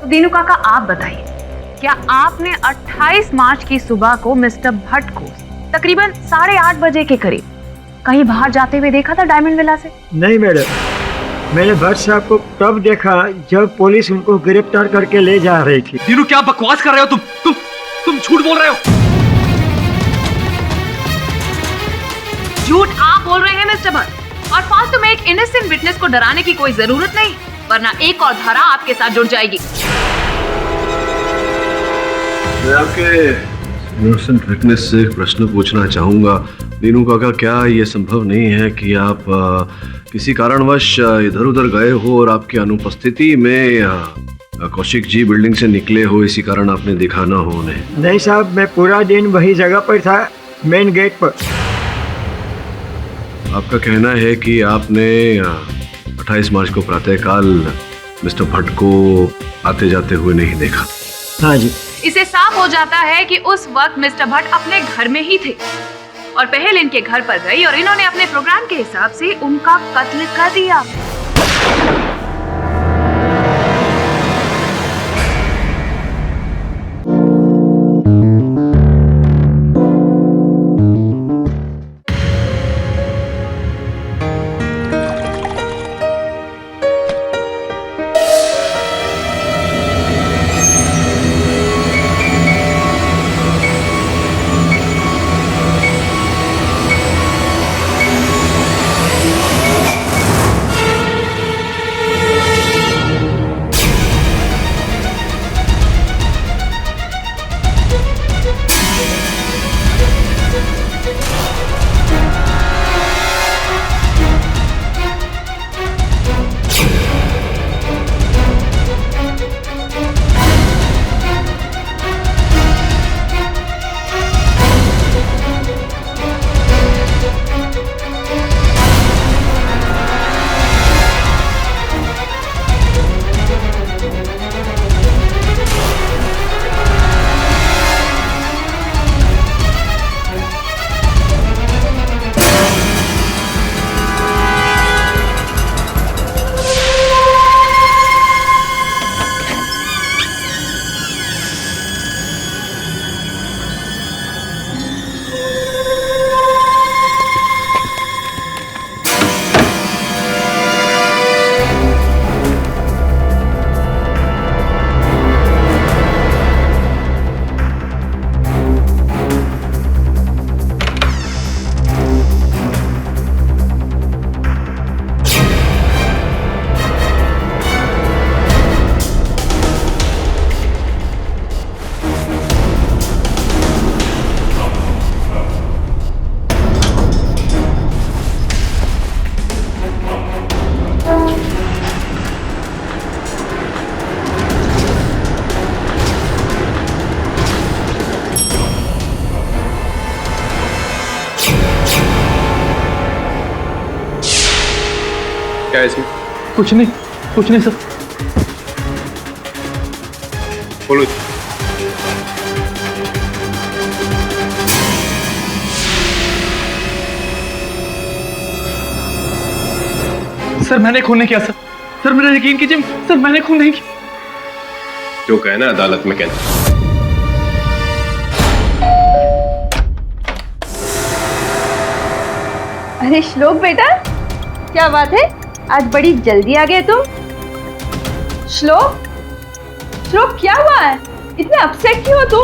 तो दीनू काका आप बताइए, क्या आपने 28 मार्च की सुबह को मिस्टर भट्ट को तकरीबन 8:30 बजे के करीब कहीं बाहर जाते हुए देखा था डायमंड विला से? नहीं मैडम, मैंने भट्ट साहब को तब देखा जब पुलिस उनको गिरफ्तार करके ले जा रही थी। दीनू क्या बकवास कर रहे हो तुम झूठ बोल रहे हो। झूठ आप बोल रहे हैं मिस्टर भट्ट, और फालतू में एक इनोसेंट विटनेस को डराने की कोई जरूरत नहीं, वरना एक और धारा आपके साथ जुड़ जाएगी। मैं आपके इनोसेंट विटनेस से एक प्रश्न पूछना चाहूंगा। दीनू काका, क्या ये संभव नहीं है कि आप किसी कारणवश इधर उधर गए हो और आपकी अनुपस्थिति में कौशिक जी बिल्डिंग से निकले हो, इसी कारण आपने देखा ना हो उन्हें? नहीं साहब, मैं पूरा दिन वही जगह पर था, मेन गेट पर। आपका कहना है कि आपने 28 मार्च को प्रातःकाल मिस्टर भट्ट को आते जाते हुए नहीं देखा? हाँ जी। इसे साफ हो जाता है कि उस वक्त मिस्टर भट्ट अपने घर में ही थे और पहल इनके घर पर गई और इन्होंने अपने प्रोग्राम के हिसाब से उनका कत्ल कर दिया। क्या है इसमें? कुछ नहीं सर। बोलो। सर मैंने खून नहीं किया सर। सर मेरा यकीन कीजिए, सर मैंने खून नहीं किया। जो कहना अदालत में कहना। अरे श्लोक बेटा, क्या बात है, आज बड़ी जल्दी आ गए तुम। श्लोक क्या हुआ है, इतने अपसेट क्यों हो तुम?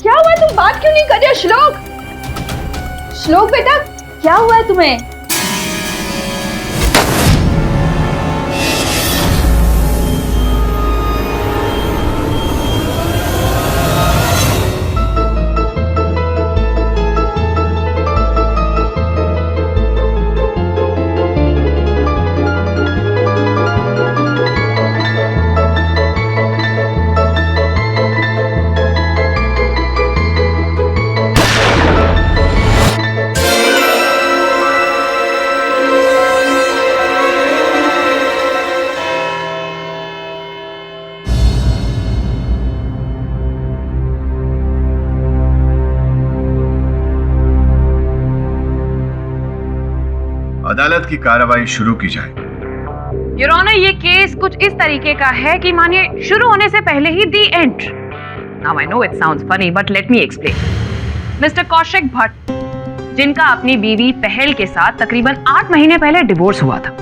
क्या हुआ है, तुम बात क्यों नहीं कर रहे हो? श्लोक बेटा, क्या हुआ है तुम्हें? अदालत की कार्रवाई शुरू की जाए। योर ऑनर, ये केस कुछ इस तरीके का है कि मानिए शुरू होने से पहले ही the end. Now I know it sounds funny but let me explain. Mister Kaushik Bhatt, जिनका अपनी बीवी पहल के साथ तकरीबन 8 महीने पहले डिवोर्स हुआ था,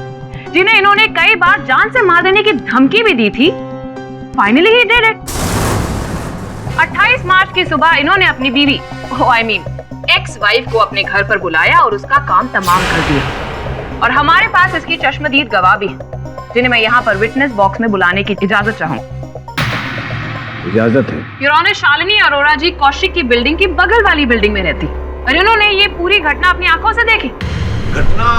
जिन्हें इन्होंने कई बार जान से मार देने की धमकी भी दी थी, फाइनली ही डिड इट। 28 मार्च की सुबह इन्होंने अपनी बीवी एक्स वाइफ को अपने घर पर बुलाया और उसका काम तमाम कर दिया। और हमारे पास इसकी चश्मदीद गवाह भी है, जिन्हें मैं यहाँ पर विटनेस बॉक्स में बुलाने की इजाजत चाहूंगा। इजाजत है। योर ऑनर, शालिनी अरोड़ा जी कौशिक की बिल्डिंग की बगल वाली बिल्डिंग में रहती और इन्होंने ये पूरी घटना अपनी आंखों से देखी। घटना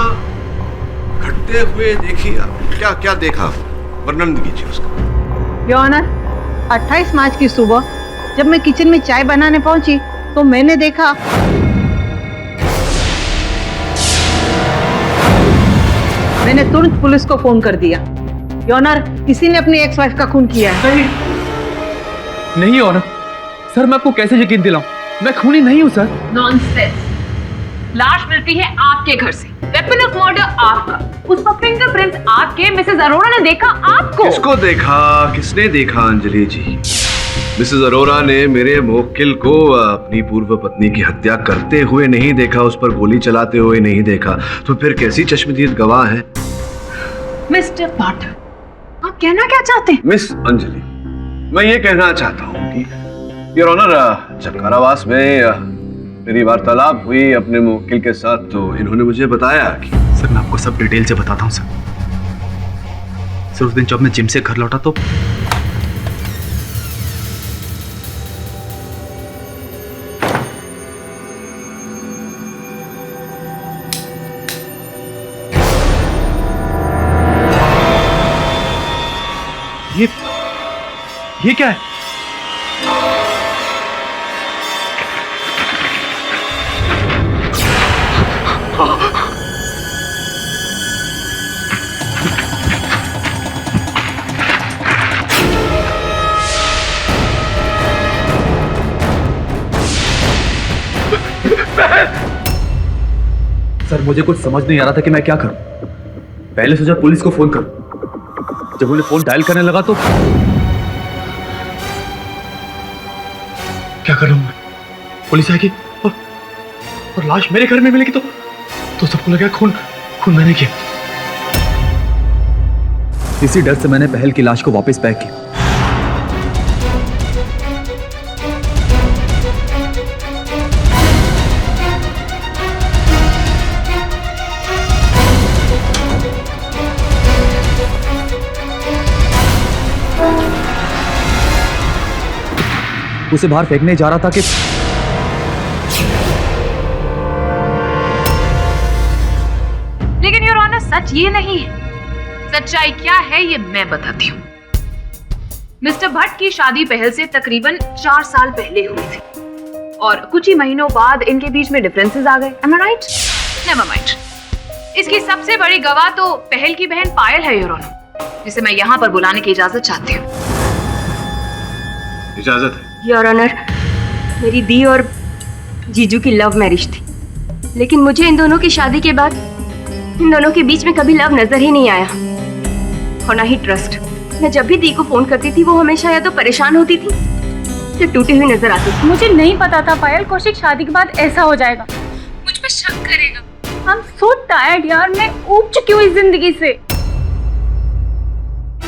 घटते हुए देखी आप? क्या क्या देखा? वर्णन कीजिए उसका। योर ऑनर, 28 मार्च की सुबह जब मैं किचन में चाय बनाने पहुंची तो मैंने देखा मैंने तुरंत पुलिस को फोन कर दिया। योर ऑनर, किसी ने अपनी एक्स वाइफ का खून किया है। नहीं ऑनर, सर मैं आपको कैसे यकीन दिलाऊं? मैं खूनी नहीं हूं सर। नॉनसेंस। लाश मिलती है आपके घर से, वेपन ऑफ मर्डर आपका, उस पर फिंगरप्रिंट आपके, मिसेस अरोड़ा ने देखा आपको। किसको देखा? किसने देखा अंजलि जी? मिसेस अरोड़ा ने मेरे मुवक्किल को अपनी पूर्व पत्नी की हत्या करते हुए नहीं देखा, उस पर गोली चलाते हुए नहीं देखा, तो फिर कैसी चश्मदीद गवाह है? मिस्टर भट्ट, आप कहना क्या चाहते हैं? मिस अंजलि, मैं ये कहना चाहता हूँ कि योर ऑनर, जब कारावास में मेरी वार्तालाप हुई अपने मुवक्किल के साथ, तो इन्होंने मुझे बताया कि सर मैं आपको सब डिटेल से बताता हूँ सर। उस दिन जब मैं जिम से घर लौटा तो ये क्या है? सर मुझे कुछ समझ नहीं आ रहा था कि मैं क्या करूं। पहले सोचा पुलिस को फोन करूं, जब उन्हें फोन डायल करने लगा तो क्या करूं मैं? पुलिस आएगी और लाश मेरे घर में मिलेगी तो सबको लगेगा खून मैंने किया। इसी डर से मैंने पहल की लाश को वापस पैक किया। उसे बाहर फेंकने जा रहा था कि लेकिन योर ऑनर, सच ये नहीं है। सच्चाई क्या है ये मैं बताती हूँ। मिस्टर भट्ट की शादी पहल से तकरीबन 4 साल पहले हुई थी और कुछ ही महीनों बाद इनके बीच में डिफरेंसेस आ गए। Am I right? Never mind. इसकी सबसे बड़ी गवाह तो पहल की बहन पायल है योर ऑनर, जिसे मैं यहाँ पर बुलाने की इजाजत चाहती हूँ। इजाजत है? योर ऑनर, मेरी दी और जीजू की लव मैरिज थी, लेकिन मुझे इन दोनों की शादी के बाद इन दोनों के बीच में कभी लव नजर ही नहीं आया और ना ही ट्रस्ट। मैं जब भी दी को फोन करती थी वो हमेशा या तो परेशान होती थी या टूटी हुई नजर आती थी। मुझे नहीं पता था पायल कौशिक शादी के बाद ऐसा हो जाएगा, मुझ पे शक करेगा। I'm so tired यार, मैं ऊब चुकी हूँ इस जिंदगी से।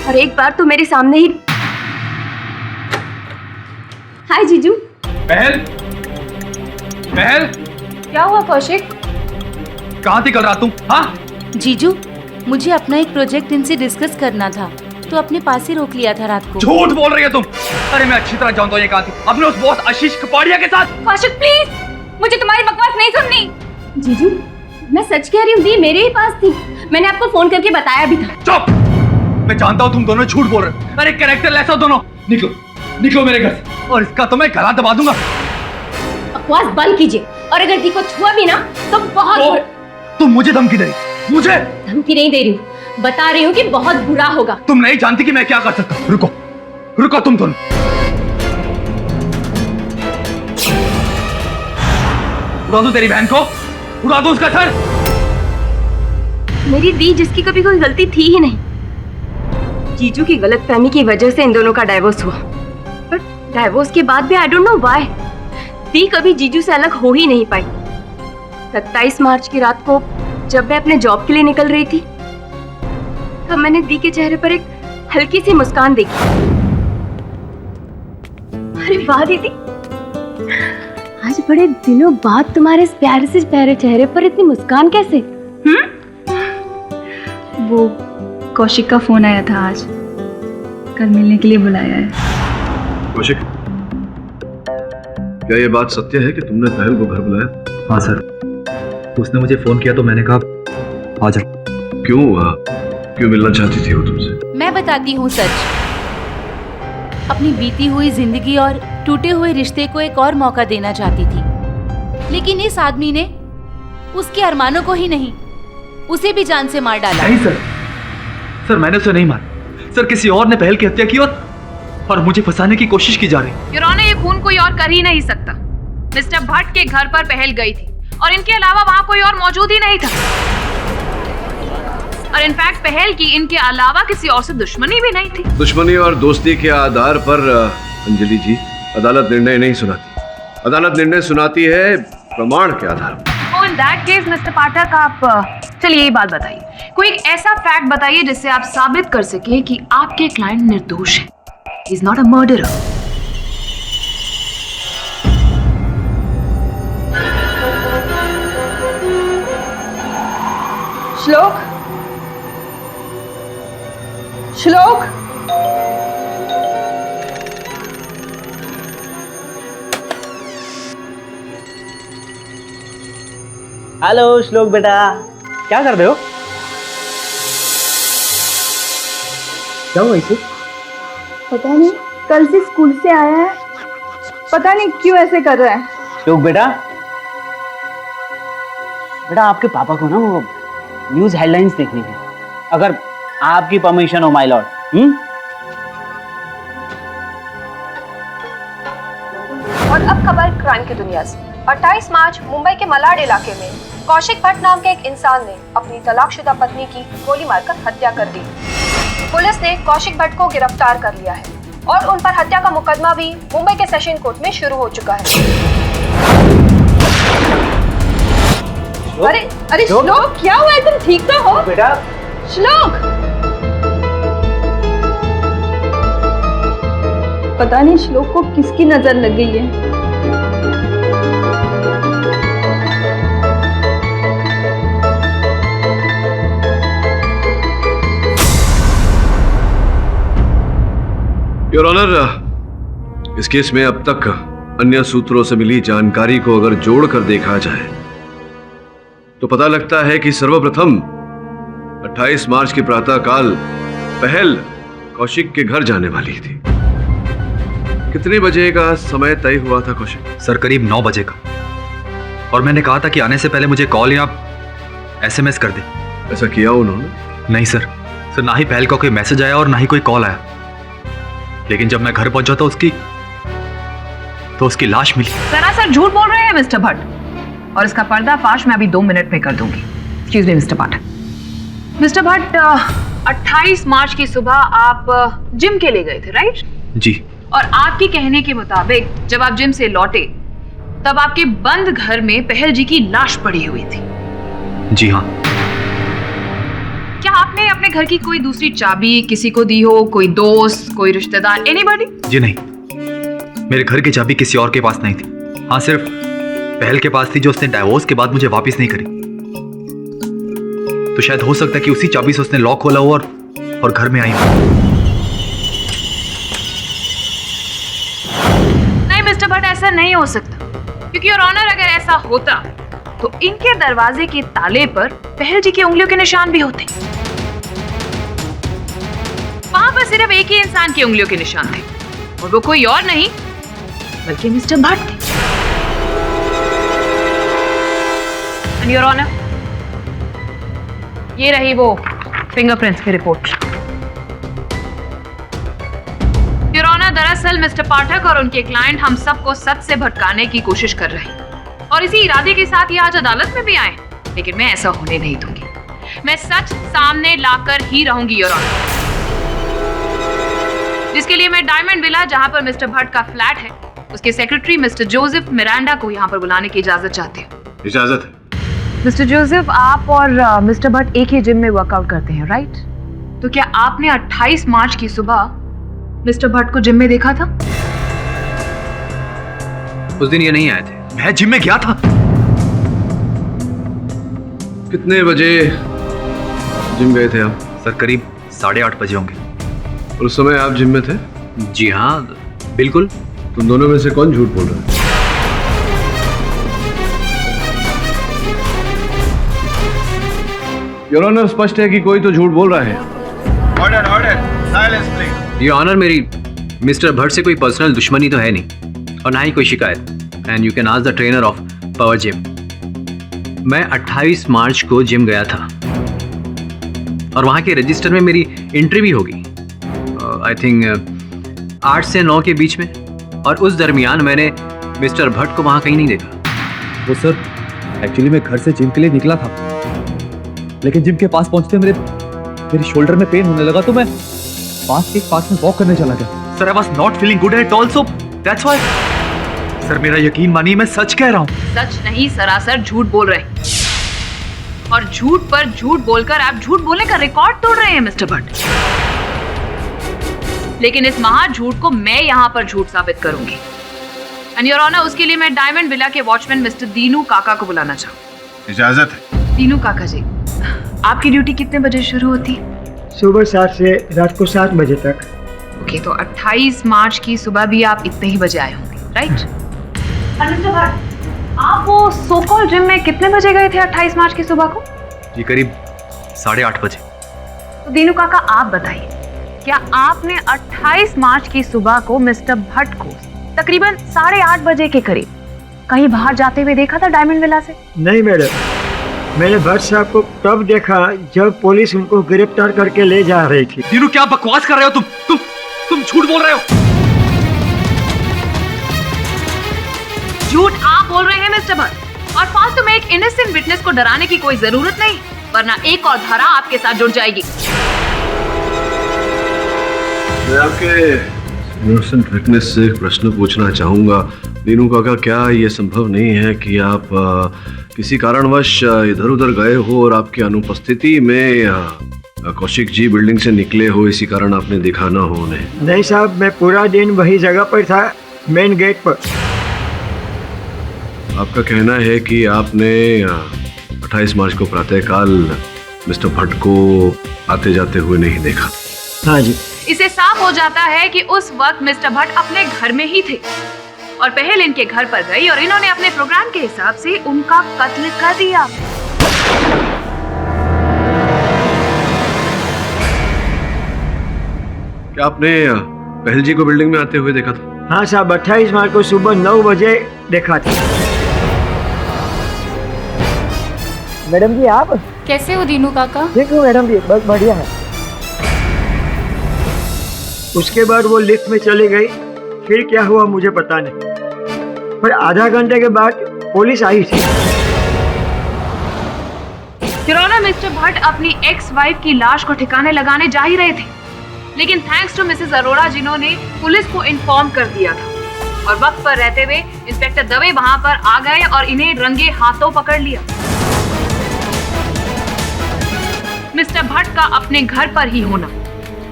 और एक बार तो मेरे सामने ही हाय जीजू। पहल क्या हुआ कौशिक? कहाँ थी कल रात तुम? हाँ जीजू, मुझे अपना एक प्रोजेक्ट इनसे डिस्कस करना था तो अपने पास ही रोक लिया था रात को। झूठ बोल रही है तुम। अरे मैं अच्छी तरह जानता हूँ ये कहाँ थी, अपने उस बॉस आशीष कपाड़िया के साथ। कौशिक प्लीज, मुझे तुम्हारी बकवास नहीं सुननी। जीजू मैं सच कह रही हूँ, दी मेरे ही पास थी, मैंने आपको फोन करके बताया भी था। चुप, मैं जानता हूँ तुम दोनों झूठ बोल रहे हो। अरे कैरेक्टर लेस हो दोनों। निकलो मेरे घर से और इसका तो मैं गला दबा दूंगा। बकवास बंद कीजिए और अगर दी को छुआ भी ना तो बहुत तुम मुझे धमकी दे रही? मुझे धमकी नहीं दे रही हूँ, बता रही हूँ कि बहुत बुरा होगा। तुम नहीं जानती कि मैं क्या कर सकता हूँ। रुको तुम दोनों। उड़ा दो तेरी बहन को, उड़ा दो उसका सर। मेरी दी जिसकी कभी कोई गलती थी ही नहीं, जीजू की गलतफहमी की वजह से इन दोनों का डाइवोर्स हुआ। बट डाइवोर्स के बाद भी आई डोंट नो व्हाई दी कभी जीजू से अलग हो ही नहीं पाई। 27 मार्च की रात को जब मैं अपने जॉब के लिए निकल रही थी तब मैंने दी के चेहरे पर एक हल्की सी मुस्कान देखी। अरे वाह दीदी, आज बड़े दिनों बाद तुम्हारे इस प्यारे से प्यारे चेहरे पर इतनी मुस्कान कैसे? वो कौशिक का फोन आया था आज, कल मिलने के लिए बुलाया है। कौशिक, क्या ये बात सत्य है कि तुमने पहल को घर बुलाया? हाँ सर, उसने मुझे फोन किया तो मैंने कहा आ जा। क्यों मिलना चाहती थी वो तुमसे? मैं बताती हूँ सच। अपनी बीती हुई जिंदगी और टूटे हुए रिश्ते को एक और मौका देना चाहती थी, लेकिन इस आदमी ने उसके अरमानों को ही नहीं, उसे भी जान से मार डाला। नहीं सर, मैंने उसे नहीं मारा सर, किसी और ने पहल की हत्या की और मुझे फंसाने की कोशिश की जा रही। योर ऑनर, ये खून कोई और कर ही नहीं सकता। मिस्टर भट्ट के घर पर पहल गई थी और इनके अलावा वहाँ कोई और मौजूद ही नहीं था। और इनफैक्ट पहल की इनके अलावा किसी और से दुश्मनी भी नहीं थी। दुश्मनी और दोस्ती के आधार पर अंजलि जी, अदालत निर्णय नहीं सुनाती। अदालत निर्णय सुनाती है प्रमाण के आधार पर। तो इन दैट केस मिस्टर पाठक, आप चलिए ये बात बताइए, कोई एक ऐसा फैक्ट बताइए जिससे आप साबित कर सके कि आपके क्लाइंट निर्दोष है। He is not a murderer. श्लोक, श्लोक, हेलो श्लोक बेटा, क्या कर रहे हो? क्या हुआ इसे? पता नहीं, कल से स्कूल से आया है, पता नहीं क्यों ऐसे कर रहा है। श्लोक बेटा, आपके पापा को ना वो न्यूज़ हेडलाइंस देखनी है, अगर आपकी परमिशन हो माय लॉर्ड। और अब खबर क्राइम की दुनिया से। 28 मार्च मुंबई के मलाड इलाके में कौशिक भट्ट नाम के एक इंसान ने अपनी तलाकशुदा पत्नी की गोली मारकर हत्या कर दी। पुलिस ने कौशिक भट्ट को गिरफ्तार कर लिया है और उन पर हत्या का मुकदमा भी मुंबई के सेशन कोर्ट में शुरू हो चुका है। अरे श्लोक, क्या हुआ है? तुम ठीक तो हो बेटा? श्लोक, पता नहीं श्लोक को किसकी नजर लग गई है। योर ऑनर, इस केस में अब तक अन्य सूत्रों से मिली जानकारी को अगर जोड़कर देखा जाए तो पता लगता है कि सर्वप्रथम 28 मार्च के प्रातःकाल पहल कौशिक के घर जाने वाली थी। कितने बजे का समय तय हुआ था कौशिक? सर करीब 9 बजे का, और मैंने कहा था कि आने से पहले मुझे कॉल या SMS कर दे। ऐसा किया उन्होंने? नहीं सर, ना ही पहल का कोई मैसेज आया और ना ही कोई कॉल आया। लेकिन जब मैं घर पहुंचा तो उसकी लाश मिली। सरासर झूठ बोल रहे हैं मिस्टर भट्ट, और इसका पर्दाफाश मैं अभी 2 मिनट में कर दूंगी। एक्सक्यूज मी मिस्टर पाठक। मिस्टर भट्ट, 28 मार्च की सुबह आप जिम के लिए गए थे, राइट? जी। और आपके कहने के मुताबिक जब आप जिम से लौटे तब आपके बंद घर में पहल जी की लाश पड़ी हुई थी। जी हाँ। क्या आपने अपने घर की कोई दूसरी चाबी किसी को दी हो? कोई दोस्त, कोई रिश्तेदार, एनीबॉडी? जी नहीं, मेरे घर की चाबी किसी और के पास नहीं थी। हाँ, सिर्फ पहल के पास थी, जो उसने डाइवोर्स के बाद मुझे वापस नहीं करी। तो शायद हो सकता है कि उसी चाबी से उसने लॉक खोला हो और घर में आई हो। नहीं मिस्टर भट्ट, ऐसा नहीं हो सकता, क्योंकि योर ऑनर अगर ऐसा होता तो इनके दरवाजे के ताले पर पहल जी की उंगलियों के निशान भी होते। वहां पर सिर्फ एक ही इंसान की उंगलियों के निशान थे, और वो कोई और नहीं बल्कि मिस्टर भट्ट थे। एंड योर ऑनर, ये रही वो फिंगरप्रिंट्स की रिपोर्ट। योर ऑनर, दरअसल मिस्टर पाठक और उनके क्लाइंट हम सबको सच से भटकाने की कोशिश कर रहे हैं, और इसी इरादे के साथ ये आज अदालत में भी आए। लेकिन मैं ऐसा होने नहीं दूंगी। मैं सच सामने लाकर ही रहूंगी योर ऑनर। जिसके लिए मैं डायमंड विला जहां पर मिस्टर भट्ट का फ्लैट है उसके सेक्रेटरी मिस्टर जोसेफ मिरांडा को यहां पर बुलाने की इजाजत चाहती हूँ। इजाजत है। मिस्टर जोसेफ, आप और मिस्टर भट्ट एक ही जिम में वर्कआउट करते हैं, राइट? तो क्या आपने 28 मार्च की सुबह मिस्टर भट्ट को जिम में देखा था? उस दिन ये नहीं आए थे, मैं जिम में गया था। कितने बजे जिम गए थे आप? सर करीब 8:30 बजे होंगे। और उस समय आप जिम में थे? जी हाँ, बिल्कुल। तुम दोनों में से कौन झूठ बोल रहा है? योर ऑनर, स्पष्ट है कि कोई तो झूठ बोल रहा है। Order order, silence please. ये ऑनर, मेरी मिस्टर भट्ट से कोई पर्सनल दुश्मनी तो है नहीं और ना ही कोई शिकायत। And you can ask the trainer of power gym. मैं 28 मार्च को जिम गया था और वहाँ के रजिस्टर में मेरी एंट्री भी होगी, आई थिंक 8 से 9 के बीच में। और उस दरमियान मैंने मिस्टर भट्ट को वहाँ कहीं नहीं देखा। वो सर, एक्चुअली मैं घर से जिम के लिए निकला था, लेकिन जिम के पास पहुंचते मेरे शोल्डर में पेन होने लगा तो मैं पास के पास में वॉक करने चला गया। Sir, I was not feeling good at all, so that's why. Sir मेरा यकीन मानिए, मैं सच कह रहा हूँ। सच नहीं, सरासर झूठ बोल रहे हैं। और झूठ पर झूठ बोलकर आप झूठ बोलने का रिकॉर्ड तोड़ रहे हैं मिस्टर भट्ट। लेकिन इस महा झूठ को मैं यहाँ पर झूठ साबित करूंगी। एंड योर ऑनर, उसके लिए मैं डायमंड विला के वॉचमैन मिस्टर दीनू काका को बुलाना चाहूँ। इजाजत है। दीनू काका जी, आपकी ड्यूटी कितने बजे शुरू होती? सुबह 7 से रात को 7 बजे तक। ओके, तो 28 मार्च की सुबह भी आप इतने ही बजे आए होंगे, राइट? मिस्टर भट्ट, आप वो सो कॉल जिम में कितने बजे गए थे 28 मार्च की सुबह को? जी करीब 8:30 बजे। तो दीनू काका, आप बताइए, क्या आपने 28 मार्च की सुबह को मिस्टर भट्ट को तकरीबन 8:30 बजे के करीब कहीं बाहर जाते हुए देखा था डायमंड विला से? नहीं मैडम, मैंने भट्ट साहब को तब देखा जब पुलिस उनको गिरफ्तार करके ले जा रही थी। दीनू, क्या बकवास कर रहे हो तुम झूठ बोल रहे हो। झूठ आप बोल रहे हैं मिस्टर भट्ट, और फालतू में एक इनोसेंट विटनेस को डराने की कोई जरूरत नहीं, वरना एक और धारा आपके साथ जुड़ जाएगी। मैं आपके इनोसेंट विटनेस से एक प्रश्न पूछना चाहूंगा। दीनू काका, क्या ये संभव नहीं है कि आप किसी कारणवश इधर उधर गए हो और आपकी अनुपस्थिति में कौशिक जी बिल्डिंग से निकले हो, इसी कारण आपने देखा ना हो उन्हें? नहीं साहब, मैं पूरा दिन वही जगह पर था, मेन गेट पर। आपका कहना है कि आपने 28 मार्च को प्रातःकाल मिस्टर भट्ट को आते जाते हुए नहीं देखा? हाँ जी। इसे साफ हो जाता है कि उस वक्त मिस्टर भट्ट अपने घर में ही थे और पहल इनके घर पर गई और इन्होंने अपने प्रोग्राम के हिसाब से उनका कत्ल कर दिया। क्या आपने पहल जी को बिल्डिंग में आते हुए देखा था? हाँ साहब, 28 मार्च को सुबह 9 बजे देखा था। मैडम जी, आप कैसे हो दीनू काका? ठीक हूँ मैडम जी, बस बढ़िया है। उसके बाद वो लिफ्ट में चली गई, फिर क्या हुआ मुझे पता नहीं, पर आधा घंटे के बाद पुलिस आई थी। किरोना, मिस्टर भट्ट अपनी एक्स वाइफ की लाश को ठिकाने लगाने जा ही रहे थे, लेकिन थैंक्स टू मिसेस अरोड़ा जिन्होंने पुलिस को इन्फॉर्म कर दिया था और वक्त पर रहते हुए इंस्पेक्टर दवे वहां पर आ गए और इन्हें रंगे हाथों पकड़ लिया। मिस्टर भट्ट का अपने घर पर ही होना,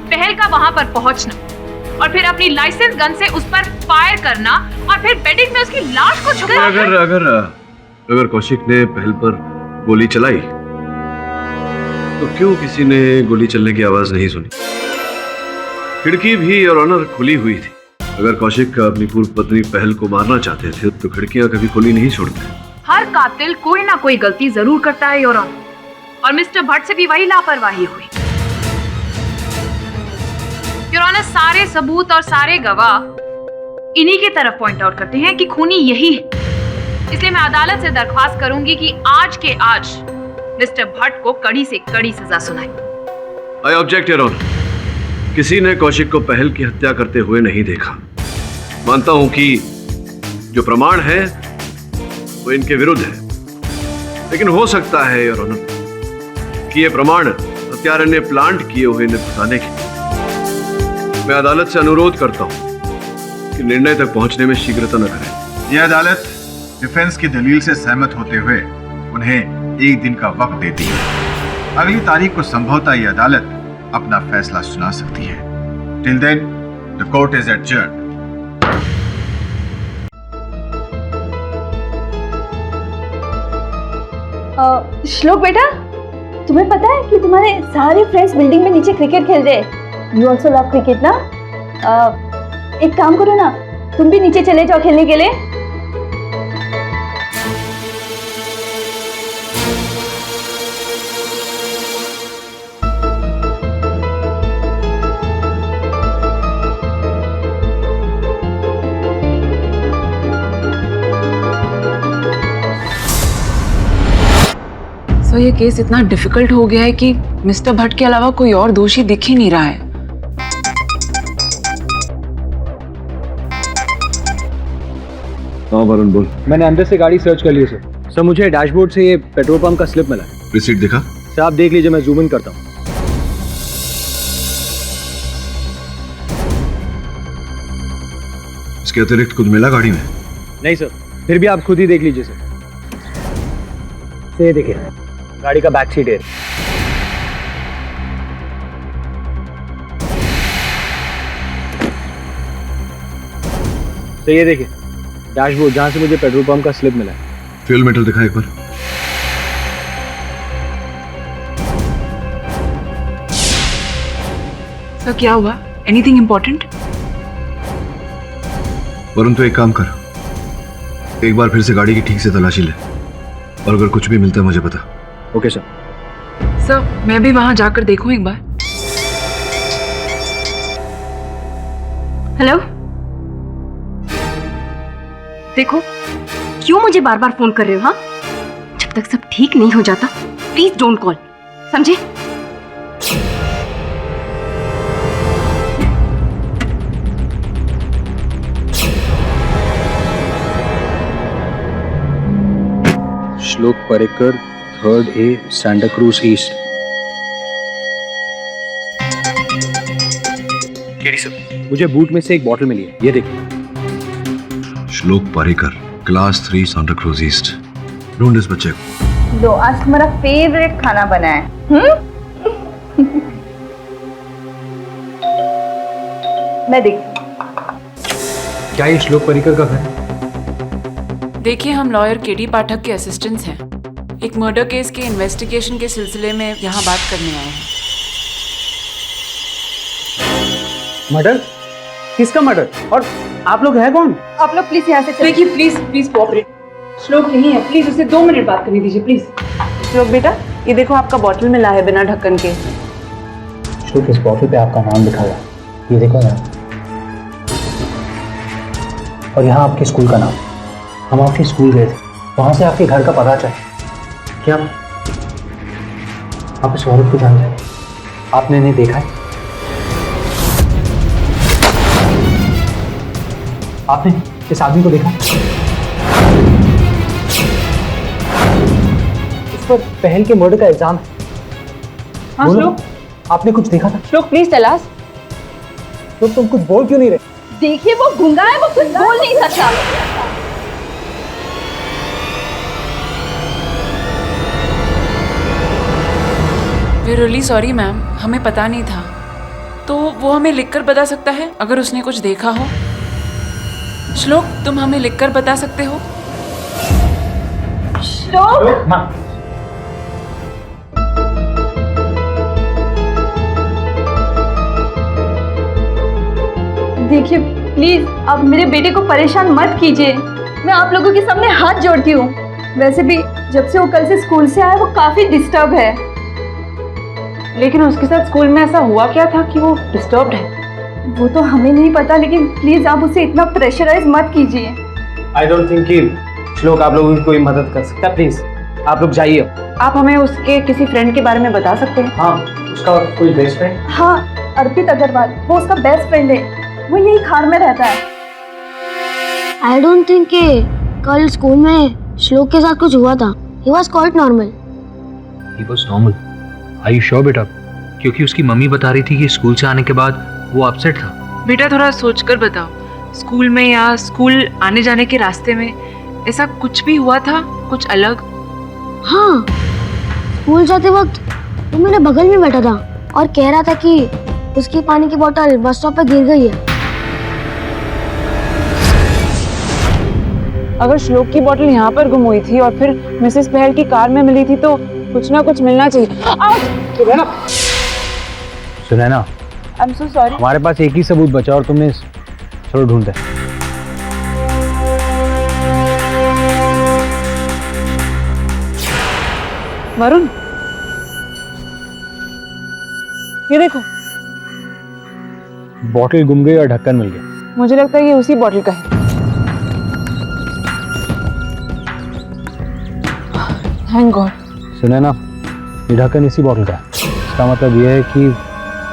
पहल का वहां पर पहुंचना और फिर अपनी लाइसेंस गन से उस पर फायर करना और फिर बेडिंग में उसकी लाश को छुपाना। अगर कौशिक ने पहल पर गोली चलाई तो क्यों किसी ने गोली चलने की आवाज नहीं सुनी? खिड़की भी और ऑनर खुली हुई थी। अगर कौशिक अपनी पूर्व पत्नी पहल को मारना चाहते थे तो खिड़कियां कभी खुली नहीं छोड़ते। हर कातिल कोई ना कोई गलती जरूर करता है योर ऑनर, और मिस्टर भट्ट से भी वही लापरवाही हुई। योर ऑनर, सारे सबूत और सारे गवाह इन्हीं की तरफ पॉइंट आउट करते हैं कि खूनी यही है। इसलिए मैं अदालत से दरख्वास्त करूंगी कि आज के आज मिस्टर भट्ट को कड़ी से कड़ी सजा सुनाए। आई ऑब्जेक्ट योर ऑनर, किसी ने कौशिक को पहल की हत्या करते हुए नहीं देखा। मानता हूं कि जो प्रमाण है वो इनके विरुद्ध है, लेकिन हो सकता है योर ऑनर कि ये प्रमाण हत्यारे ने प्लांट किए हुए इन्हें फंसाने के। मैं अदालत से अनुरोध करता हूं कि निर्णय तक पहुंचने में शीघ्रता न करें। यह अदालत डिफेंस की दलील से सहमत होते हुए उन्हें 1 दिन का वक्त देती है। अगली तारीख को संभवतः यह अदालत अपना फैसला सुना सकती है। Till then the court is adjourned. Shlok बेटा, तुम्हें पता है कि तुम्हारे सारे फ्रेंड्स बिल्डिंग में नीचे क्रिकेट खेल रहे हैं। यू ऑल्सो लव क्रिकेट ना? एक काम करो ना, तुम भी नीचे चले जाओ खेलने के लिए। तो ये केस इतना डिफिकल्ट हो गया है कि मिस्टर भट्ट के अलावा कोई और दोषी दिख ही नहीं रहा है। हाँ वरुण बोल। मैंने अंदर से गाड़ी सर्च कर ली है सर। सर मुझे डैशबोर्ड से ये पेट्रोल पंप का स्लिप मिला है। रिसीट दिखा? सर आप देख लीजिए, मैं जूम इन करता हूँ। इसके अतिरिक्त कुछ मिला गाड़ी में? नहीं सर, फिर भी आप खुद ही देख लीजिए सर। ये देखिए, गाड़ी का बैक सीट है। तो ये देखिए डैशबोर्ड जहां से मुझे पेट्रोल पंप का स्लिप मिला है। फ्यूल मीटर दिखा एक बार। सर क्या हुआ? Anything important? वरुण तो एक काम कर, एक बार फिर से गाड़ी की ठीक से तलाशी ले और अगर कुछ भी मिलता है मुझे बता। Okay sir. सर मैं भी वहां जाकर देखूं एक बार। हेलो, देखो क्यों मुझे बार बार फोन कर रहे हो? हाँ, जब तक सब ठीक नहीं हो जाता प्लीज डोंट कॉल, समझे? श्लोक Parrikar, 3rd A, Santa cruise east. मुझे बूट में से एक बॉटल मिली है, ये देखिए। श्लोक Parrikar, class 3, Santa cruise east. ढूंढ इस बच्चे को। लो, आज तुम्हारा फेवरेट खाना बना है। मैं देखती हूँ। क्या ये श्लोक परेकर का घर है? देखिए, हम लॉयर केडी पाठक के असिस्टेंट्स हैं। एक मर्डर केस के इन्वेस्टिगेशन के सिलसिले में यहाँ बात करने आए हैं। मर्डर? किसका मर्डर? और आप लोग हैं कौन? आप लोग प्लीज यहाँ से चलिए। देखिए प्लीज कोऑपरेट। श्लोक यही है, प्लीज उसे 2 मिनट बात करने दीजिए प्लीज। श्लोक बेटा, ये देखो आपका बॉटल मिला है बिना ढक्कन के। श्लोक, इस बॉटल पे आपका नाम लिखा हुआ है, ये देखो यार। और यहाँ आपके स्कूल का नाम। हम आपके स्कूल गए थे, वहां से आपके घर का पता चला। क्या आप इस औरत को जानते हैं? आपने इन्हें देखा है? आपने इस आदमी को देखा? इस पर पहल के मर्डर का इल्जाम है। हाँ श्लोक, आपने कुछ देखा था? श्लोक प्लीज टेल अस। तो तुम कुछ बोल क्यों नहीं रहे? देखिए वो गूंगा है, वो कुछ बोल नहीं सकता। वी रियली सॉरी मैम, हमें पता नहीं था। तो वो हमें लिखकर बता सकता है अगर उसने कुछ देखा हो। श्लोक, तुम हमें लिखकर बता सकते हो? श्लोक, माँ, देखिए प्लीज आप मेरे बेटे को परेशान मत कीजिए। मैं आप लोगों के सामने हाथ जोड़ती हूँ। वैसे भी जब से वो कल से स्कूल से आया वो काफी डिस्टर्ब है। लेकिन उसके साथ स्कूल में ऐसा हुआ क्या था कि वो डिस्टर्ब्ड है? वो तो हमें नहीं पता, लेकिन प्लीज आप उसे इतना प्रेशराइज मत कीजिए। आई डोंट थिंक कि श्लोक आप लोगों की कोई मदद कर सकता। प्लीज आप लोग जाइए। आप हमें उसके किसी फ्रेंड के बारे में बता सकते हैं? हाँ, उसका कोई बेस्ट फ्रेंड? हाँ, अर्पित अग्रवाल, वो उसका बेस्ट फ्रेंड है। वो यही खार में रहता है। आई डोंट थिंक कि कल स्कूल में श्लोक के साथ कुछ हुआ था। He was quite normal. He was normal? Are you sure बेटा? क्योंकि उसकी मम्मी बता रही थी कि स्कूल से आने के बाद वो अपसेट था। बेटा थोड़ा सोचकर बताओ, स्कूल में या स्कूल आने जाने के रास्ते में ऐसा कुछ भी हुआ था, कुछ अलग? हाँ, स्कूल जाते वक्त वो मेरे बगल में बैठा था और कह रहा था कि उसकी पानी की बोतल बस स्टॉप पे गिर गई है। अगर श्लोक की बोतल यहाँ पर गुम हुई थी और फिर मिसेस पहल की कार में मिली थी तो कुछ ना कुछ मिलना चाहिए। Sunaina, I am so sorry. हमारे पास एक ही सबूत बचा और तुमने चलो ढूंढते। वरुण, ये देखो, बॉटल गुम गई और ढक्कन मिल गया। मुझे लगता है ये उसी बॉटल का है। Thank God. सुनैना, ये ढक्कन इसी बॉटल का है। इसका मतलब यह है कि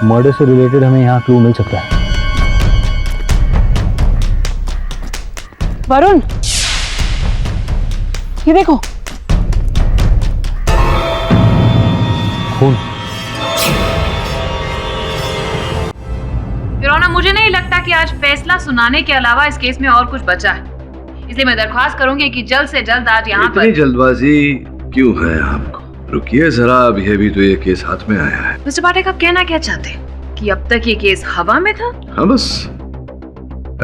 मर्डर से रिलेटेड हमें यहाँ क्लू मिल सकता है। वरुण, ये देखो, खून। योर ऑनर, मुझे नहीं लगता कि आज फैसला सुनाने के अलावा इस केस में और कुछ बचा है, इसलिए मैं दरख्वास्त करूंगी कि जल्द से जल्द आज यहाँ पर। इतनी जल्दबाजी क्यों है आपको? रुकिए जरा, अभी अभी तो ये केस हाथ में आया है। मिस्टर पाठक, आप कहना क्या चाहते हैं कि अब तक ये केस हवा में था? हाँ, बस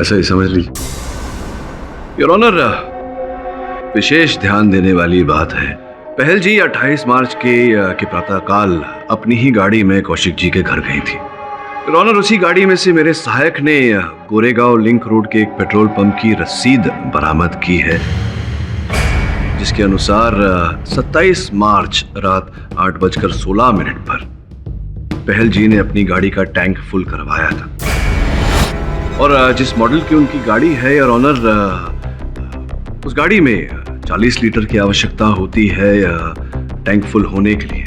ऐसा ही समझ लीजिए। योर ऑनर, विशेष ध्यान देने वाली बात है, पहल जी 28 मार्च के प्रातःकाल अपनी ही गाड़ी में कौशिक जी के घर गई थी। योर ऑनर, उसी गाड़ी में से मेरे सहायक ने गोरेगांव लिंक रोड के एक पेट्रोल पंप की रसीद बरामद की है, जिसके अनुसार 27 मार्च रात 8:16 पर पहल जी ने अपनी गाड़ी का टैंक फुल करवाया था। और जिस मॉडल की उनकी गाड़ी है योर ऑनर, उस गाड़ी में 40 लीटर की आवश्यकता होती है टैंक फुल होने के लिए।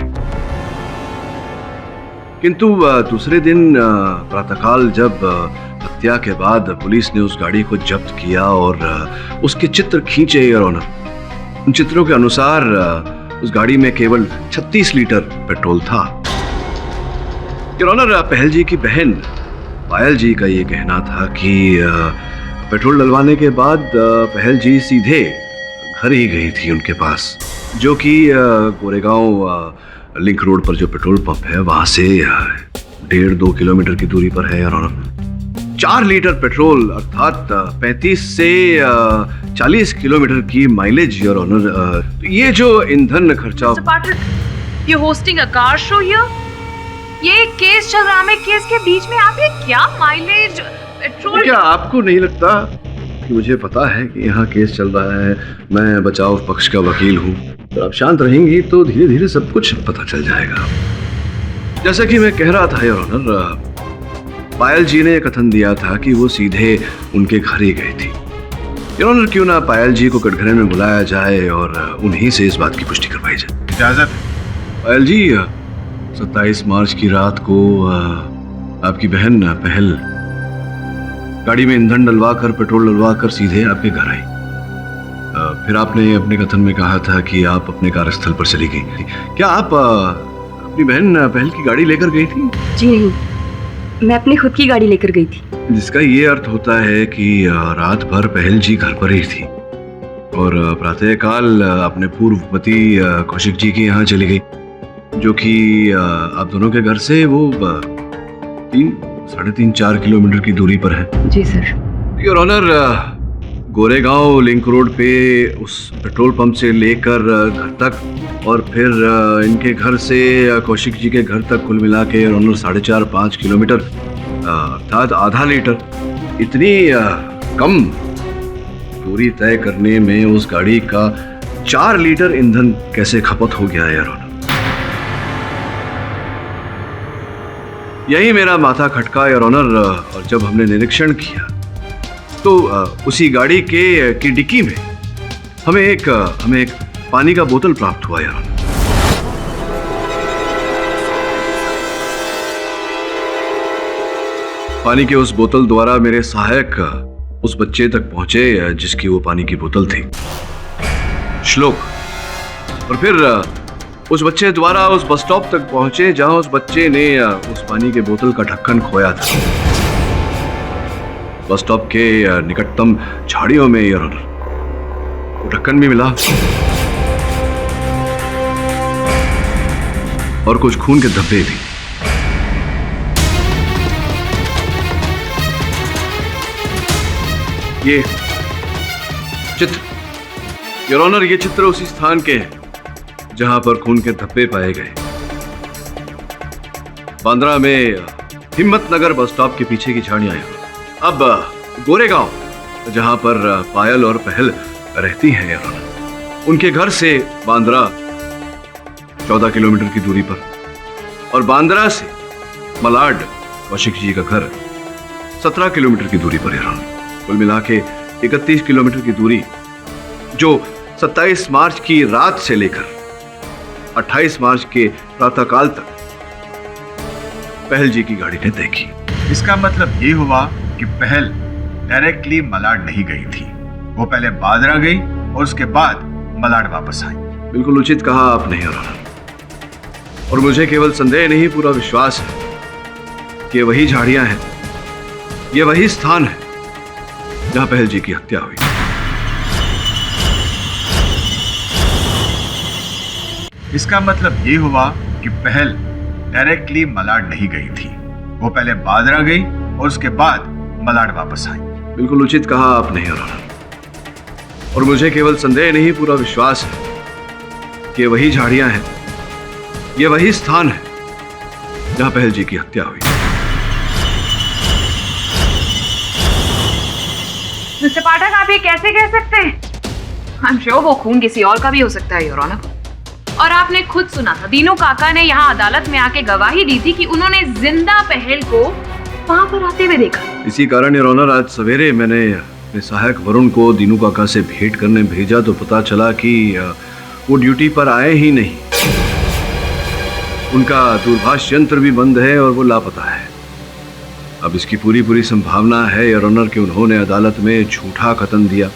किंतु दूसरे दिन प्रातःकाल जब हत्या के बाद पुलिस ने उस गाड़ी को जब्त किया और उसके चित्र खींचे योर ऑनर, उन चित्रों के अनुसार उस गाड़ी में केवल 36 लीटर पेट्रोल था। योर ऑनर, पहल जी की बहन पायल जी का ये कहना था कि पेट्रोल डलवाने के बाद पहल जी सीधे घर ही गई थी उनके पास, जो कि गोरेगांव लिंक रोड पर जो पेट्रोल पंप है वहां से 1.5-2 किलोमीटर की दूरी पर है योर ऑनर। 4 लीटर पेट्रोल अर्थात 35 से 40 किलोमीटर की माइलेज योर ऑनर। ये जो ईंधन खर्चा। You hosting a car show here? ये केस चल रहा है, केस के बीच में आप ये क्या माइलेज पेट्रोल? क्या आपको नहीं लगता कि मुझे पता है कि यहाँ केस चल रहा है, मैं बचाव पक्ष का वकील हूँ, तो आप शांत रहेंगी तो धीरे धीरे सब कुछ पता चल जाएगा। जैसा कि मैं कह रहा था योर ऑनर, पायल जी ने कथन दिया था कि वो सीधे उनके घर ही गई थी। योर ऑनर, क्यों ना पायल जी को कटघरे में बुलाया जाए और उन्हीं से इस बात की पुष्टि करवाई जाए। इजाजत? पायल जी, 27 मार्च की रात को आपकी बहन पहल गाड़ी में ईंधन डलवा कर, पेट्रोल डलवा कर सीधे आपके घर आई। फिर आपने अपने कथन में कहा था कि आप अपने कार्यस्थल पर चली गई थी। क्या आप अपनी बहन पहल की गाड़ी लेकर गई थी? जी नहीं, मैं अपनी खुद की गाड़ी लेकर गई थी। जिसका ये अर्थ होता है कि रात भर पहल जी घर पर ही थी और प्रातःकाल अपने पूर्व पति कौशिक जी के यहाँ चली गई, जो कि आप दोनों के घर से वो 3-4 किलोमीटर की दूरी पर है। जी sir. Your honour, Goregaon link road पे उस पेट्रोल पंप से लेकर घर तक और फिर इनके घर से कौशिक जी के घर तक कुल मिला के योर ऑनर 4.5-5 किलोमीटर अर्थात आधा लीटर, इतनी कम दूरी तय करने में उस गाड़ी का 4 लीटर ईंधन कैसे खपत हो गया योर ऑनर? यही मेरा माथा खटका योर ऑनर। और जब हमने निरीक्षण किया तो उसी गाड़ी की डिक्की में हमें एक पानी का बोतल प्राप्त हुआ योर ऑनर। पानी के उस बोतल द्वारा मेरे सहायक उस बच्चे तक पहुंचे जिसकी वो पानी की बोतल थी, श्लोक, और फिर उस बच्चे द्वारा उस बस स्टॉप तक पहुंचे जहां उस बच्चे ने उस पानी के बोतल का ढक्कन खोया था। बस स्टॉप के निकटतम झाड़ियों में योर ऑनर। वो ढक्कन भी मिला और कुछ खून के धब्बे भी। ये चित्र योर ऑनर, ये चित्र उसी स्थान के हैं जहां पर खून के धब्बे पाए गए। बांद्रा में हिम्मतनगर बस स्टॉप के पीछे की झाड़ियां हैं। अब गोरेगांव, जहां पर पायल और पहल रहती हैं योर ऑनर, उनके घर से बांद्रा 14 किलोमीटर की दूरी पर, और बांद्रा से मलाड कौशिक जी का घर 17 किलोमीटर की दूरी पर योर ऑनर। कुल मिला के 31 किलोमीटर की दूरी जो 27 मार्च की रात से लेकर 28 मार्च के प्रातःकाल तक पहल जी की गाड़ी ने तय की। इसका मतलब ये हुआ कि पहल डायरेक्टली मलाड नहीं गई थी, वो पहले बांद्रा गई और उसके बाद मलाड वापस आई। बिल्कुल उचित कहा आपने योर ऑनर, और मुझे केवल संदेह नहीं पूरा विश्वास है कि ये वही झाड़ियां हैं, ये वही स्थान है जहां पहल जी की हत्या हुई। इसका मतलब ये हुआ कि पहल डायरेक्टली मलाड नहीं गई थी, वो पहले बांद्रा गई और उसके बाद मलाड वापस आई। बिल्कुल उचित कहा आपने योर ऑनर, और मुझे केवल संदेह नहीं पूरा विश्वास है कि ये वही झाड़ियां हैं, ये वही स्थान है जहां पहल जी की हत्या हुई। मिस्टर पाठक, आप ये कैसे कह सकते हैं? आई एम श्योर वो खून किसी और का भी हो सकता है योर ऑनर। और आपने खुद सुना था, दीनू काका ने यहाँ अदालत में आके गवाही दी थी कि उन्होंने जिंदा पहल को वहां पर आते हुए देखा। इसी कारण योर ऑनर आज सवेरे मैंने अपने सहायक वरुण को दीनू काका से भेंट करने भेजा तो पता चला कि वो ड्यूटी पर आए ही नहीं। उनका दूरभाष यंत्र भी बंद है और वो लापता है। अब इसकी पूरी संभावना है योर ऑनर कि उन्होंने अदालत में झूठा कथन दिया।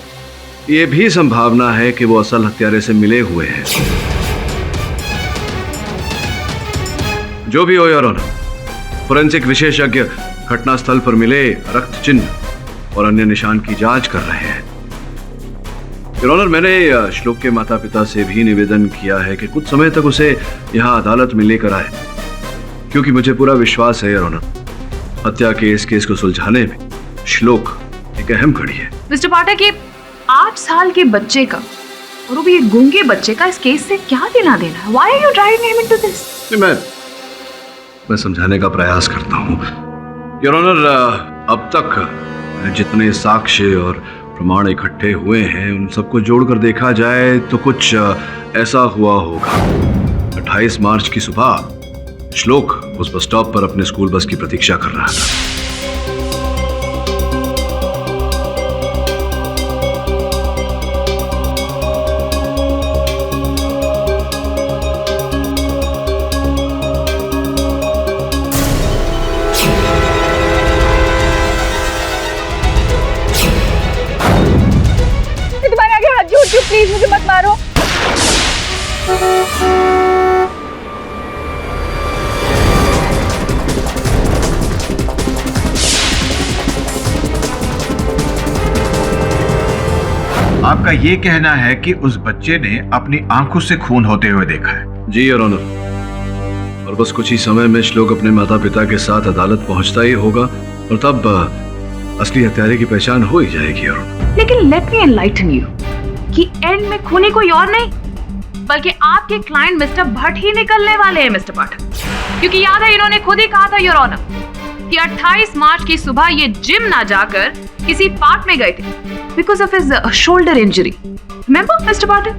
ये भी संभावना है कि वो असल हत्यारे से मिले हुए हैं। जो भी हो योर ऑनर, फोरेंसिक विशेषज्ञ घटनास्थल पर मिले रक्त चिन्ह और अन्य निशान की जांच कर रहे हैं। योर ऑनर, मैंने श्लोक के माता पिता से भी निवेदन किया है कि कुछ समय तक उसे यहाँ अदालत में लेकर आए, क्योंकि मुझे पूरा विश्वास है योर ऑनर, हत्या के इस केस को सुलझाने में श्लोक एक अहम कड़ी है। मिस्टर पाठक, ये 8 साल के बच्चे का, और वो भी एक गूंगे बच्चे का, इस केस से क्या लेना देना है? Why are you driving him into this? मैं समझाने का प्रयास करता हूँ योर ऑनर। अब तक जितने साक्ष्य और प्रमाण इकट्ठे हुए हैं उन सबको जोड़कर देखा जाए तो कुछ ऐसा हुआ होगा। 28 मार्च की सुबह श्लोक उस बस स्टॉप पर अपने स्कूल बस की प्रतीक्षा कर रहा था। प्लीज मुझे मत मारो। आपका ये कहना है कि उस बच्चे ने अपनी आंखों से खून होते हुए देखा है? जी योर ऑनर, और बस कुछ ही समय में श्लोक अपने माता पिता के साथ अदालत पहुंचता ही होगा और तब असली हत्यारे की पहचान हो ही जाएगी योर ऑनर। लेकिन लेट मी एनलाइटन यू कि एंड में खूनी कोई और नहीं बल्कि आपके क्लाइंट मिस्टर भट्ट ही निकलने वाले हैं मिस्टर पाठक, क्योंकि याद है इन्होंने खुद ही कहा था योर ऑनर कि 28 मार्च की सुबह ये जिम ना जाकर किसी पार्क में गए थे because of his shoulder injury. Remember mister Pathak?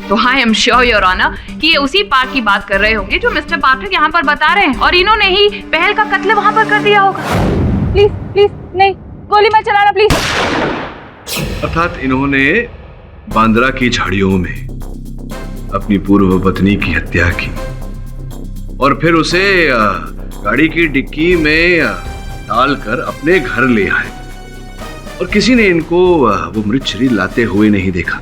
तो I am sure your honour कि ये उसी पार्क की बात कर रहे होंगे जो मिस्टर पाठक यहाँ पर बता रहे हैं, और इन्होंने ही पहल का कत्ल वहां पर कर दिया होगा। प्लीज प्लीज नहीं, गोली मत चलाना प्लीज। अर्थात इन्होंने बांद्रा की झाड़ियों में अपनी पूर्व पत्नी की हत्या की और फिर उसे गाड़ी की डिक्की में डालकर अपने घर ले आए, और किसी ने इनको वो मृत शरीर लाते हुए नहीं देखा,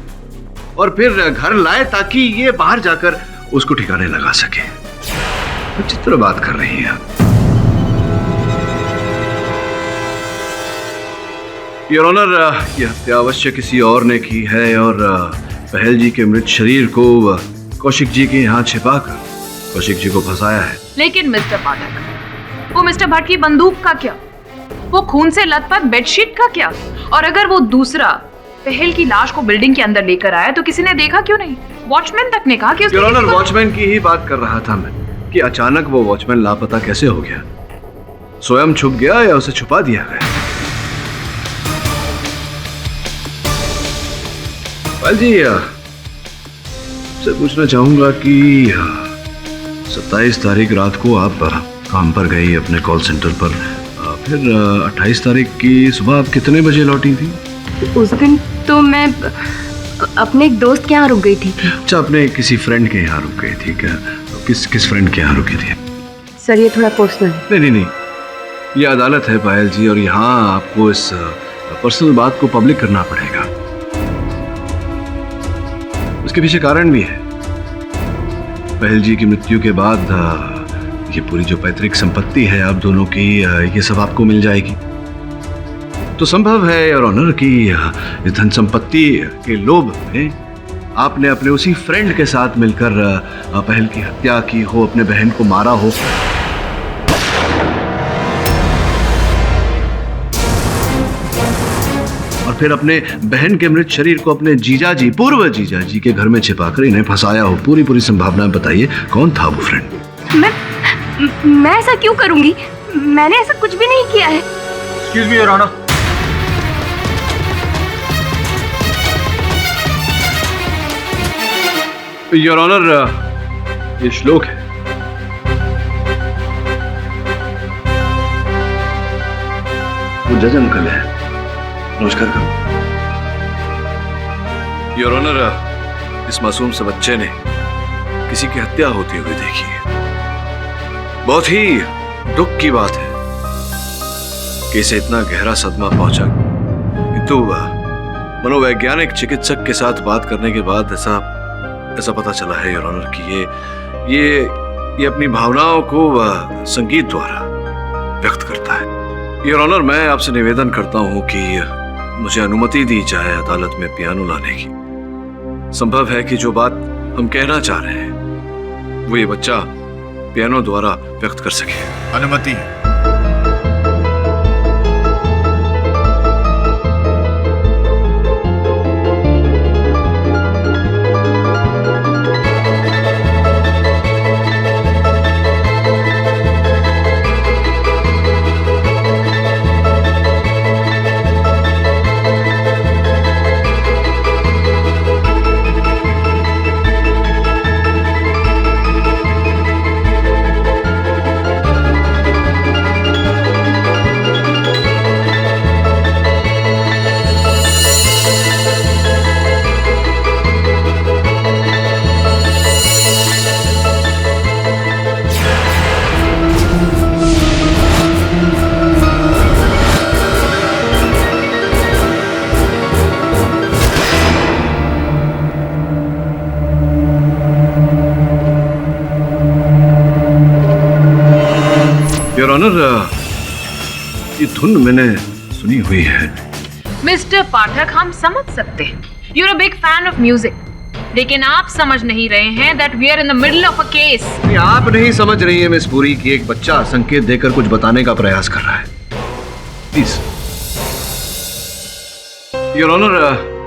और फिर घर लाए ताकि ये बाहर जाकर उसको ठिकाने लगा सके। विचित्र बात कर रही हैं आप। योर ऑनर, यह हत्या अवश्य किसी और ने की है और पहल जी के मृत शरीर को कौशिक जी के यहाँ छिपाकर कौशिक जी को फंसाया है। लेकिन मिस्टर पाठक, वो मिस्टर भट्ट की बंदूक का क्या, वो खून से लथपथ बेडशीट का क्या, और अगर वो दूसरा पहल की लाश को बिल्डिंग के अंदर लेकर आया तो किसी ने देखा क्यों नहीं? वॉचमैन तक ने कहा कि योर ऑनर, वॉचमैन की ही बात कर रहा था मैं कि अचानक वो वॉचमैन लापता कैसे हो गया, स्वयं छुप गया या उसे छुपा दिया गया? पायल जी, से पूछना चाहूंगा कि 27 तारीख रात को आप काम पर गई अपने कॉल सेंटर पर, फिर 28 तारीख की सुबह आप कितने बजे लौटी थी? उस दिन तो मैं अपने एक दोस्त के यहाँ रुक गई थी। अच्छा, अपने किसी फ्रेंड के यहाँ रुक गई थी क्या? किस फ्रेंड के यहाँ रुकी थी? सर, ये थोड़ा पर्सनल है। नहीं, ये अदालत है पायल जी, और यहाँ आपको इस पर्सनल बात को पब्लिक करना पड़ेगा। उसके पीछे कारण भी है। पहल जी की मृत्यु के बाद ये पूरी जो पैतृक संपत्ति है आप दोनों की, ये सब आपको मिल जाएगी। तो संभव है और ऑनर की इस धन संपत्ति के लोभ में आपने अपने उसी फ्रेंड के साथ मिलकर पहल की हत्या की हो, अपने बहन को मारा हो। और फिर अपने बहन के मृत शरीर को अपने जीजाजी, पूर्व जीजाजी के घर में छिपाकर इन्हें फंसाया हो। पूरी संभावनाएं बताइए, कौन था वो फ्रेंड? मैं ऐसा क्यों करूंगी? मैंने ऐसा कुछ भी नहीं किया है। Excuse me your honour. Your honour, ये श्लोक है। वो जज अंकल है, नमस्कार करो। योर ऑनर, इस मासूम से बच्चे ने किसी की हत्या होती हुई देखी है। बहुत ही दुख की बात है कि इसे इतना गहरा सदमा पहुंचा, किंतु मनोवैज्ञानिक चिकित्सक के साथ बात करने के बाद ऐसा पता चला है योर ऑनर कि ये अपनी भावनाओं को संगीत द्वारा व्यक्त करता है। योर ऑनर, मैं आपसे निवेदन करता हूं कि मुझे अनुमति दी जाए अदालत में पियानो लाने की। संभव है कि जो बात हम कहना चाह रहे हैं वो ये बच्चा पियानो द्वारा व्यक्त कर सके। अनुमति है। योर ऑनर, ये धुन मैंने सुनी हुई है। मिस्टर पाठक, हम समझ सकते हैं, you are a big fan of music, लेकिन आप समझ नहीं रहे हैं that we are in the middle of a case. आप नहीं समझ रही है मिस पुरी कि एक बच्चा संकेत देकर कुछ बताने का प्रयास कर रहा है। प्लीज योर ऑनर,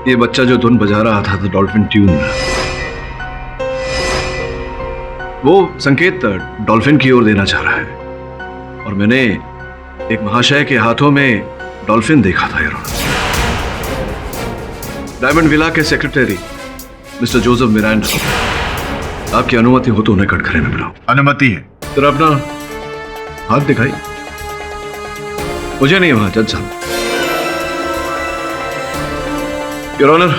ये बच्चा जो धुन बजा रहा था, डॉल्फिन ट्यून, वो संकेत डॉल्फिन की ओर देना चाह रहा है, और मैंने एक महाशय के हाथों में डॉल्फिन देखा था योर ऑनर। डायमंड विला के सेक्रेटरी मिस्टर जोसेफ मिरांडा, आपकी अनुमति हो तो उन्हें कटघरे में बुलाओ। अनुमति है। जरा अपना हाथ दिखाई। मुझे नहीं, वहां जज साहब। योर ऑनर,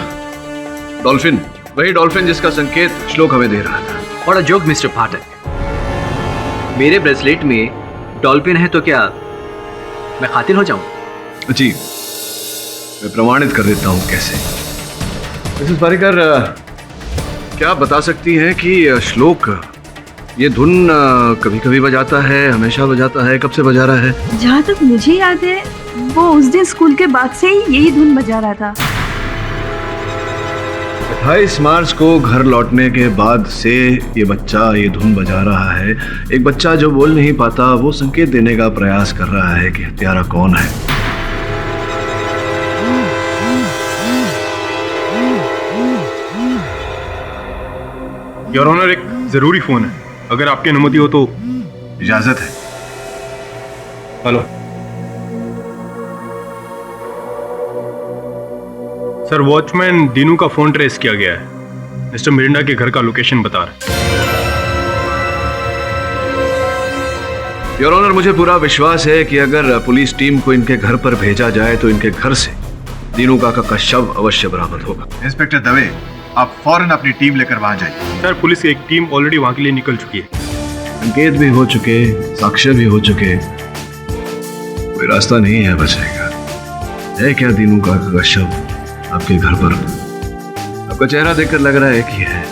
डॉल्फिन, वही डॉल्फिन जिसका संकेत श्लोक हमें दे रहा था। What a joke, मिस्टर पाठक। मेरे ब्रेसलेट में डॉल्फिन है तो क्या मैं कातिल हो जाऊं? जी, मैं प्रमाणित कर देता हूं कैसे। मिसेस पारिकर, क्या आप बता सकती हैं कि श्लोक ये धुन कभी कभी बजाता है, हमेशा बजाता है, कब से बजा रहा है? जहाँ तक मुझे याद है वो उस दिन स्कूल के बाद से ही यही धुन बजा रहा था। 28 मार्च को घर लौटने के बाद से ये बच्चा ये धुन बजा रहा है। एक बच्चा जो बोल नहीं पाता वो संकेत देने का प्रयास कर रहा है कि हत्यारा कौन है। योर ऑनर, एक जरूरी फोन है, अगर आपकी अनुमति हो तो। इजाजत है। हेलो सर, वॉचमैन दीनू का फोन ट्रेस किया गया है। मिस्टर मिरिंडा के घर का लोकेशन बता रहा है। योर ऑनर, मुझे पूरा विश्वास है कि अगर पुलिस टीम को इनके घर पर भेजा जाए तो इनके घर से दीनू काका का शव अवश्य बरामद होगा। इंस्पेक्टर दवे, आप फौरन अपनी टीम लेकर वहां जाइए। सर, पुलिस की एक टीम ऑलरेडी वहां के लिए निकल चुकी है। संकेत भी हो चुके, साक्ष्य भी हो चुके, कोई रास्ता नहीं है बचने का। है क्या दीनू काका का शव आपके घर पर? आपका चेहरा देखकर लग रहा है कि है,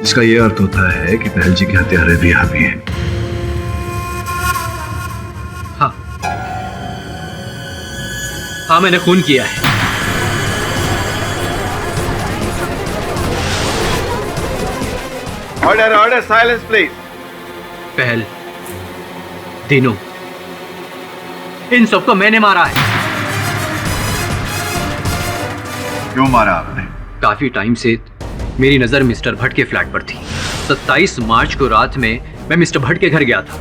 जिसका ये अर्थ होता है कि पहल जी के हत्यारे भी आप ही हैं। हाँ, मैंने खून किया है। Order order, silence please. पहल, दीनू, इन सबको मैंने मारा है। क्यों मारा आपने? काफी टाइम से मेरी नजर मिस्टर भट्ट के फ्लैट पर थी। 27 मार्च को रात में मैं मिस्टर भट्ट के घर गया था,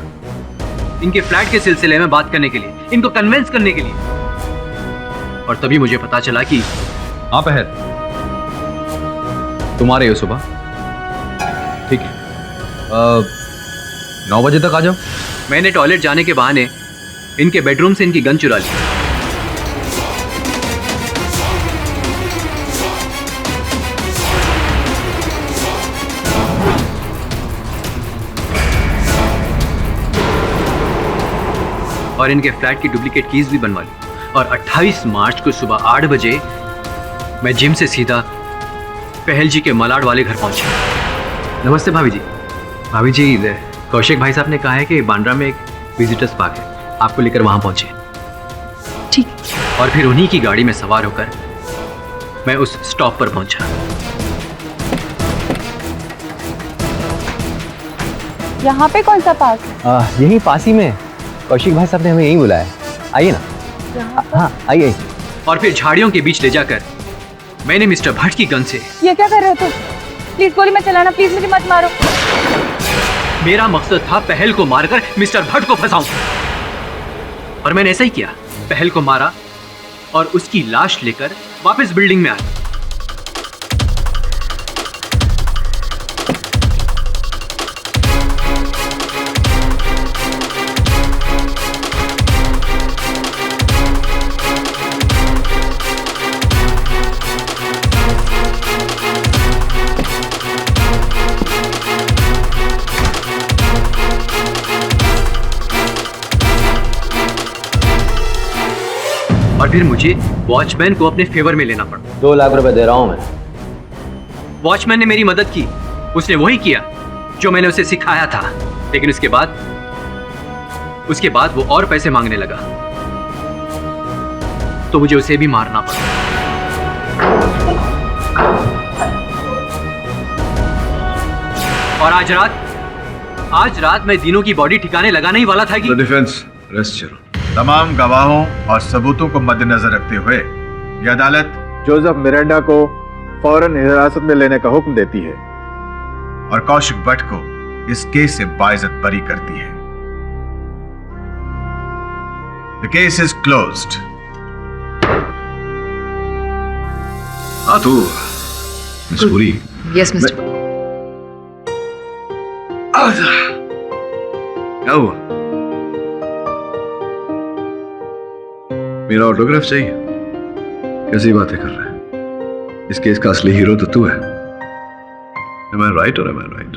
इनके फ्लैट के सिलसिले में बात करने के लिए, इनको कन्विंस करने के लिए। और तभी मुझे पता चला कि हाँ पहल, तुम्हारे हो सुबह, ठीक है, 9 बजे तक आ जाओ। मैंने टॉयलेट जाने के बहाने इनके बेडरूम से इनकी गन चुरा ली। और इनके फ्लैट की डुप्लीकेट कीज भी बनवा ली। और 28 मार्च को सुबह 8 बजे मैं जिम से सीधा पहल जी के मलाड वाले घर पहुंचा। नमस्ते भाभी जी। भाभी जी, कौशिक भाई साहब ने कहा है कि बांद्रा में एक विजिटर्स पार्क है, आपको लेकर वहां पहुंचे। ठीक। और फिर उन्हीं की गाड़ी में सवार होकर मैं उस स्टॉप पर पहुंचा। यहाँ पे कौन सा पार्क? यही पास ही में, कौशिक भाई साहब ने हमें यही बुलाया है, आइए ना। हाँ आइए। और फिर झाड़ियों के बीच ले जाकर मैंने मिस्टर भट्ट की गन से। ये क्या कर रहे हो तुम? प्लीज गोली मत चलाना, प्लीज मुझे मत मारो। मेरा मकसद था पहल को मारकर मिस्टर भट्ट को फंसाऊं, और मैंने ऐसा ही किया। पहल को मारा और उसकी लाश लेकर वापस बिल्डिंग में आया। और फिर मुझे वॉचमैन को अपने फेवर में लेना पड़ा। 2 लाख रुपए दे रहा हूं मैं। वॉचमैन ने मेरी मदद की, उसने वही किया जो मैंने उसे सिखाया था। लेकिन उसके बाद वो और पैसे मांगने लगा, तो मुझे उसे भी मारना पड़ा। और आज रात मैं दीनू की बॉडी ठिकाने लगाने ही वाला था कि डिफेंस रेस्ट करो। तमाम गवाहों और सबूतों को मद्देनजर रखते हुए यह अदालत जोसेफ मिरांडा को फौरन हिरासत में लेने का हुक्म देती है और कौशिक भट्ट को इस केस से बाइज्जत बरी करती है। The case is closed. हाँ तो मिस पुरी। Yes mister. क्या हुआ? मेरा ऑटोग्राफ चाहिए? कैसी बातें कर रहे हैं? इस केस का असली हीरो तो तू है। Am I right or am I right?